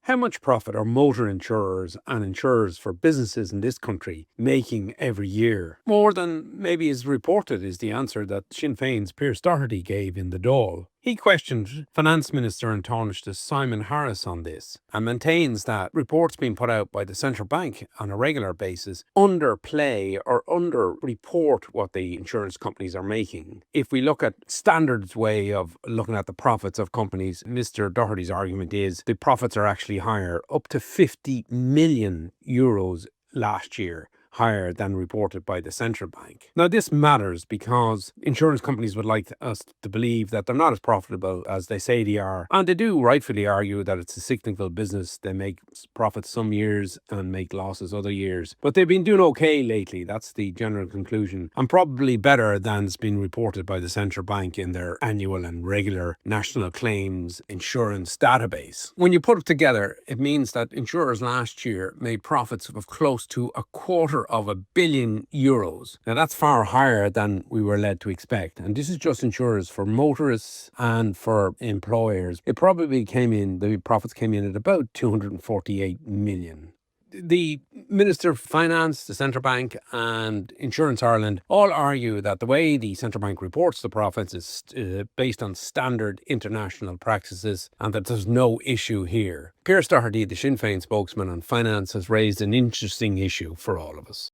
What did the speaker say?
How much profit are motor insurers and insurers for businesses in this country making every year? More than maybe is reported is the answer that Sinn Féin's Pierce Doherty gave in the Dáil. He questioned Finance Minister and Taoiseach Simon Harris on this and maintains that reports being put out by the central bank on a regular basis underplay or underreport what the insurance companies are making. If we look at standards way of looking at the profits of companies, Mr. Doherty's argument is the profits are actually higher, up to 50 million euros last year, higher than reported by the central bank. Now, this matters because insurance companies would like us to believe that they're not as profitable as they say they are. And they do rightfully argue that it's a cyclical business. They make profits some years and make losses other years. But they've been doing okay lately. That's the general conclusion. And probably better than's been reported by the central bank in their annual and regular national claims insurance database. When you put it together, it means that insurers last year made profits of close to €250 million. Now that's far higher than we were led to expect. And this is just insurers for motorists and for employers. The profits came in at about 248 million. The Minister of Finance, the Central Bank and Insurance Ireland all argue that the way the Central Bank reports the profits is based on standard international practices and that there's no issue here. Pierce Doherty, the Sinn Féin spokesman on finance, has raised an interesting issue for all of us.